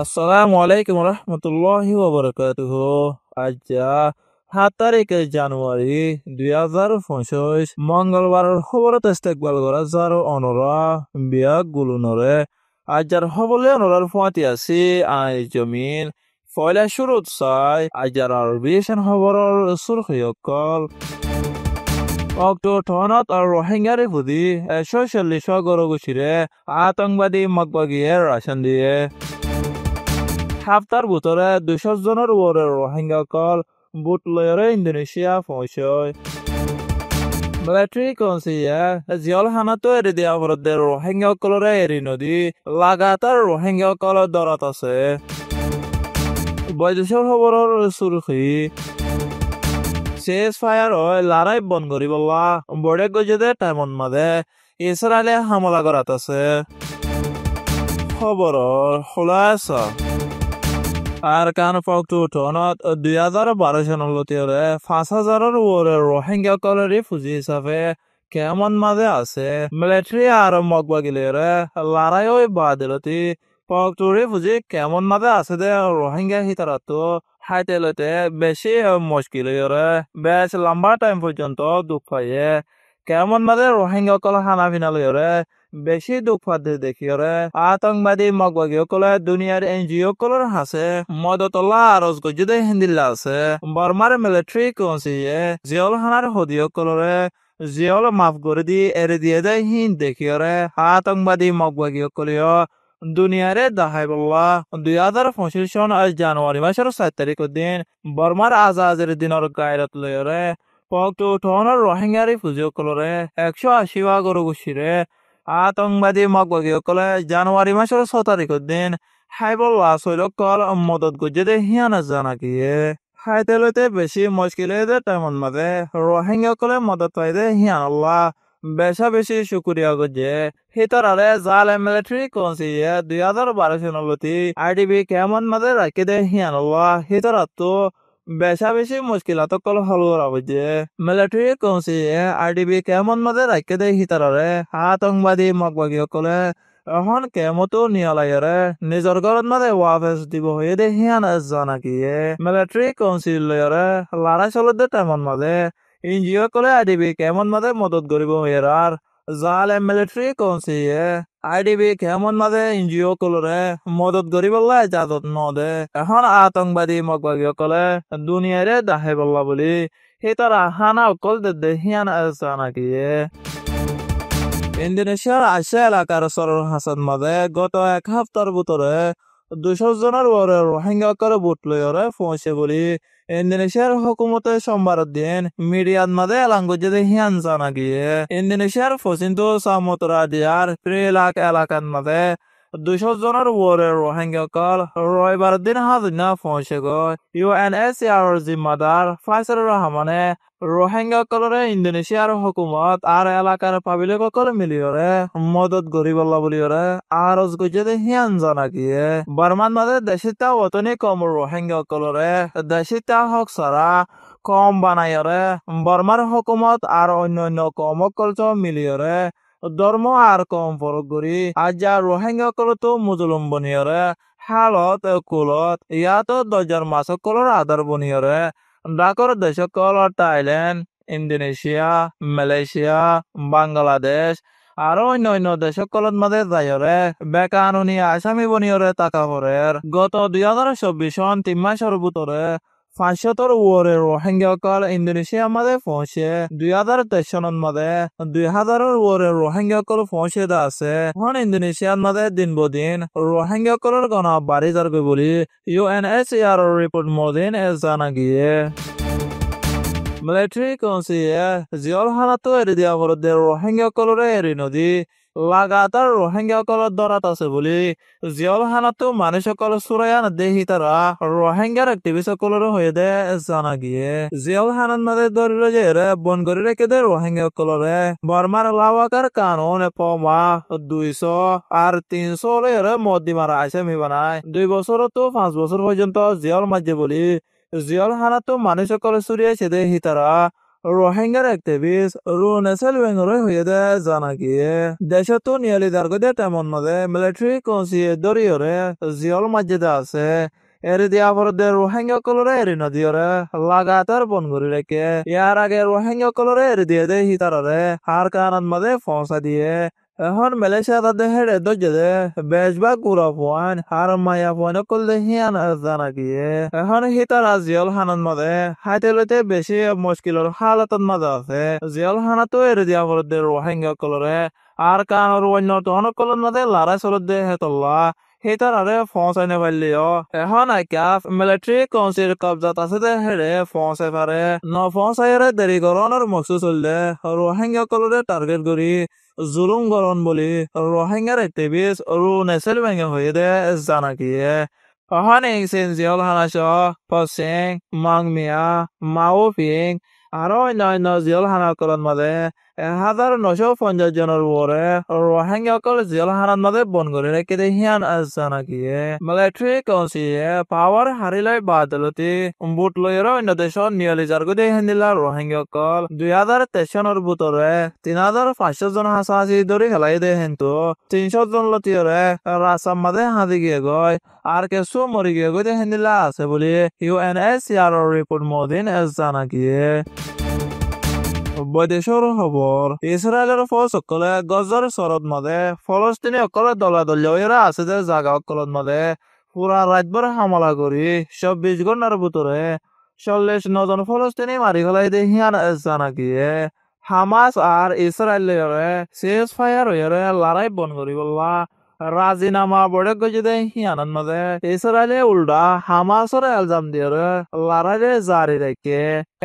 আসসালামু আলাইকুম রহমতুল্লাহি ওয়াবারাকাতুহু। আজ 7 তারিখে জানুয়ারি 2025 মঙ্গলবারের খবরত ইস্তেকবাল করা যার অনরা বিয়াক গুলুনরে আজার হবলে অনরার ফাঁতি আছি আই জমিন ফয়লা শুরুত চাই আজার আরবিয়েশন খবরের সুরখিয়কল অক্টোটনত আর রোহিঙ্গারে বুদি 140 গরগুছিরে আতঙ্কবাদী মগবাগিয়ে রাশন দিয়ে হাফতার ভিতরে 200 জনের উপরে রোহিঙ্গাসকল বুট লয়েরে ইন্দোনেশিয়া পৌঁছয়। মিলিটারি কনসিয়া জিয়ল হানাতো এরি দিয়া ফরদের রোহিঙ্গাসকলরে এরি নদী লাগাতার রোহিঙ্গাসকল দরাত আছে। বৈদেশিক খবরের সুরখি শেষ ফায়ার হয় লড়াই বন করিবল্লা বড়ে গজেদে টাইমন মাদে ইসরায়েলে হামলা করাত আছে। খবরের খোলাসা আর কান ফক্টু টনত 2012 সনলতিরে 5,000-এর উপরে রোহিঙ্গা কলের রিফিউজি হিসাবে কেমন মাঝে আছে। মিলিটারি আর মগবাগিলেরে লড়াই ওই বাদিলতি ফক্টু রিফিউজি কেমন মাঝে আছে দে রোহিঙ্গা হিতারাতো হাইতে লইতে বেশি মুশকিল হইরে বেশ লম্বা টাইম পর্যন্ত দুঃখ পাইয়ে কেমন মাঝে রোহিঙ্গা কল হানা ফিনা লইরে বেশি দুঃখ পাতে দেখিয়রে আতঙ্কবাদী মগবাগী সকলে দুনিয়ার এনজিও কলর হাসে মদতলা আরজ গজুদে হিন্দিল্লা আছে বর্মার মিলিটারি কনসিয়ে জিয়ল হানার হদিও কলরে জিয়ল মাফ করে দি এরে দিয়ে দেয় হিন দেখিয়রে আতঙ্কবাদী মগবাগী সকলেও দুনিয়ারে দাহাই বল্লা 2025 সন জানুয়ারি মাসের 7 তারিখের দিন বর্মার আজাজের দিনের গায়রত লয়রে পক্টু টনের রোহিঙ্গারি ফুজিও কলরে 180 গরগুছিরে আতঙ্কবাদী মগবাগীসকলে জানুয়ারি মাসের 6 তারিখের দিন হাইবল্লা শৈলকল মদত গজ্জেদে হিয়ানা জানা গিয়ে হাইতে লইতে বেশি মুশকিলে দে তেমন মাঝে রোহিঙ্গাসকলে মদত পাইদে হিয়ানাল্লাহ বেশা বেশি শুকুরিয়া গজ্জে হিতারারে জালে মিলিটারি কনসিয়ে 2012 সনলতি আইডিবি কেমন মাঝে রাখি দে হিয়ানাল্লাহ হিতারাতো বেশা বেশি মুশকিলাত কল হল রাবজে মিলিটারি কনসিয়ে আইডিবি কেমন মাঝে রাখি দে হিতারারে আতঙ্কবাদী মগবাগী সকলে এখন কেমতো নিয়ালাইরে নিজর ঘরত মাঝে ওয়াফেস দিব হয়ে দে হিয়ান জানা গিয়ে মিলিটারি কনসিলরে লড়াই চলতে তেমন মাঝে এনজিও কলে আইডিবি কেমন মাঝে মদত করিব হইয়ার জালে মিলিটারি কনসিয়ে আইডিবি কেমন মাঝে এনজিও কলরে মদত করিবল্লা ইজাজত নদে এখন আতঙ্কবাদী মগবাগী সকলে দুনিয়ারে দাহে বল্লা বলি হিতারা হানা অকল দে হিয়ান জানা গিয়ে ইন্দোনেশিয়ার আশা এলাকার সরর হাসান মাঝে গত 1 সপ্তাহের ভিতরে 200 জনের উপরে রোহিঙ্গা করে বুট লইরে পৌঁছে বলি ইন্দোনেশিয়ার হুকুমতে সোমবার দিন মিডিয়ার মাঝে এলান গজে হিয়ান জানা গিয়ে ইন্দোনেশিয়ার পশ্চিন্ত সামুদ্রা দিয়ার প্রিলাক এলাকার মাঝে 200 জনের উপরে রোহিঙ্গা কল রবিবার দিন হাজিনা পৌঁছে গয় ইউএনএচসিআর জিম্মাদার ফাইসুর রহমানে রোহিঙ্গা কলরে ইন্দোনেশিয়ার হুকুমত আর এলাকার পাবিলিক সকল মিলিয়রে মদত গরিবল্লা বলিয়রে আরজ গজে হিয়ান জানা গিয়ে বর্মান মাঝে দেশিতা অতনি কম রোহিঙ্গা কলরে দেশিতা হক সারা কম বানাইরে বর্মার হুকুমত আর অন্য কম কলচ মিলিয়রে ধর্ম আর কম ফরক করি আজ যা রোহিঙ্গা কলতো মুজলুম বনিয়রে হালত কুলত ইয়াতো দরজার মাসক কলর আদার বনিয়রে ডাকর দেশকল থাইল্যান্ড ইন্দোনেশিয়া মালয়েশিয়া বাংলাদেশ আর অন্য দেশকলত মাঝে যাইরে বেকানুনি আসামি বনিয়রে টাকা পরের গত 2024 সন 3 মাসের ভিতরে 500-র উপরে রোহিঙ্গাসকল ইন্দোনেশিয়ার মাঝে পৌঁছে 2023 সনের মাঝে 2000-এর উপরে রোহিঙ্গাসকল পৌঁছে আছে এখন ইন্দোনেশিয়ার মাঝে দিন বদিন রোহিঙ্গাসকলের গণ বাড়ি যাবে বলি ইউএনএচসিআর রিপোর্ট মদিন জানা গিয়ে মিলিটারি কনসিয়ে জিয়ল হানাতো এরি দিয়া ফরদে রোহিঙ্গাসকলরে এরি নদী লাগাতার রোহিঙ্গাসকল দরাত আছে বলি জিয়ল হানাতো মানুষসকল সুরায়ান দেহি তারা রোহিঙ্গার অ্যাক্টিভিস্ট সকলের হয়ে দে জানা গিয়ে জিয়ল হানান মাঝে ধরিল যে রে বন করে রেখে দে রোহিঙ্গাসকলরে বর্মার লাওয়াকার কানুন পমা 200 আর 300 রে মদ্দি মারা আসামি বানায় 2 বছর তো 5 বছর পর্যন্ত জিয়ল মাঝে বলি জিয়ল হানাতো মানুষসকল সুরিয়ে সেদে হিতারা রোহিঙ্গার অ্যাক্টিভিস্ট রুনেসেল বেঙ্গরে হয়ে দে জানা গিয়ে দেশে তো নিয়ালি দার্গদে তেমন মধ্যে মিলিটারি কনসিয়ে দরিয়রে জিয়ল মাঝেদে আছে এরি দিয়া পরে রোহিঙ্গা কলরে এরি নদীরে লাগাতার বন করে রেখে ইয়ার আগে রোহিঙ্গা কলরে এরি দিয়ে দে হিতারে হার কানাত মাঝে ফসা দিয়ে এখন মালয়েশিয়া তাদের হেডে দরজে দে বেশভাগ গুড়া পয়েন্ট আর মায়া পয়েন্ট করলে হিয়ান জানা গিয়ে এখন হিতার জিয়ল হানান মাঝে হাইতে লইতে বেশি মুশকিলের হালাতত মাঝে আছে জিয়ল হানা তো এর দিয়া পরে রোহিঙ্গা কলরে আর কানোর অন্য তহন কলর মাঝে লড়াই চলত দে হেতল্লা হিতার আরে ফসাইনে পারলিও এখন আইকাফ মিলিটারি কাউন্সিল কবজাত আছে দে হেডে ফসাই পারে ন ফসাইরে দেরি করণের মকসুদ চললে রোহিঙ্গা কলরে টার্গেট করি জুলুম গরণ বলি রোহিঙ্গার অ্যাক্টিভিস্ট রুনেসেল বেঙ্গে হয়ে দে জানা গিয়ে অহান ইংসিন জিয়ল হানাস পসিং মাংমিয়া মাওফিং আরো অন্যান্য জিয়ল হানাকলন মাঝে 1950 জনের উপরে রোহিঙ্গাকল জিয়ল হানার মাঝে বন করে রেখে দে হিয়ান জানা গিয়ে মিলিটারি কাউন্সিলে পাওয়ার হারিলাই বাদলতি বুট লইয়ের অন্য দেশত নিয়লি জারগুদে হেন্দিলা রোহিঙ্গাকল 2023 সনের ভিতরে 3500 জন হাসাহাসি ধরে খেলাই দে হেন্তু 300 জন লতিয়রে রাস্তার মাঝে হাঁদি গিয়ে গয় আর কিছু মরি গিয়ে গই হেন্দিলা আছে বলে ইউএনএইচসিআর রিপোর্ট মদিন জানা গিয়ে বৈদেশৰ খবৰ ইছৰাইলৰ ফৌজসকলে গজৰ চৰত মাদে ফলস্তিনীসকলে দলাদলীয়ৰে আছে যে জাগাসকলত মাদে পুৰা ৰাতভৰ হামলা কৰি 24 ঘণ্টাৰ ভিতৰে 49 জন ফলস্তিনী মাৰি পেলাই দে হিয়ান জানা গিয়ে হামাস আর ইসরায়েলের সিজ ফায়ার হয়ে লড়াই বন করি বললা রাজিনামা বড়ে গজে হিয়ানন মাঝে ইসরায়েলে উল্টা হামাসর এলজাম দিয়ে লড়াইরে জারি রেখে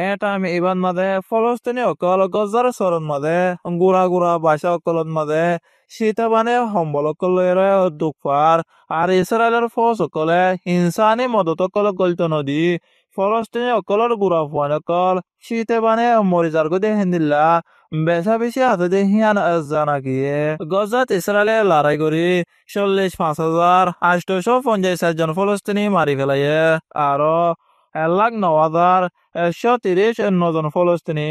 এটা আমি ইবান মাঝে ফলস্তিনি অকল গজার সরণ মাঝে গুড়া গুড়া বাসা অকলত মাঝে শীতবানে সম্বল অকলের দুঃখার আর ইসরায়েলের ফৌজ অকলে হিংসানি মদত অকল গলিত নদী ফলস্তিনি অকলর গুড়া ফুয়ান অকল শীতবানে মরি যার গদে হেন্দিল্লা বেচা বেশি হাতে দে হিয়ান জানা গিয়ে গজাত ইসরায়েলে লড়াই করি 45,850 জন ফলস্তিনি মারি ফেলাইয়ে আরো 1,09,130 জন ফলস্তিনি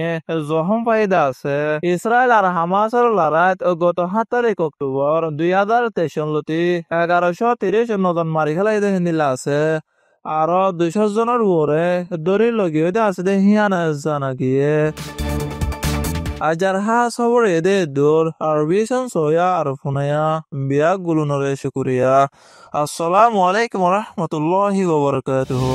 জখম পাইদা আছে ইসরায়েল আর হামাসের লড়াইত গত 7 অক্টোবর 2023 লতি 1130 জন মারি ফেলাই দে হিন্দিলা আছে আরো 200 জনের উপরে দড়ি লগিয়ে দে আছে দে হিয়ান জানা গিয়ে আজার হা সবর এদে দূর আর বিশন সোয়া আর ফুনায়া বিয়া গুলুনরে শুকুরিয়া আসসালামু আলাইকুম ওয়া রাহমাতুল্লাহি ওয়া বারাকাতুহু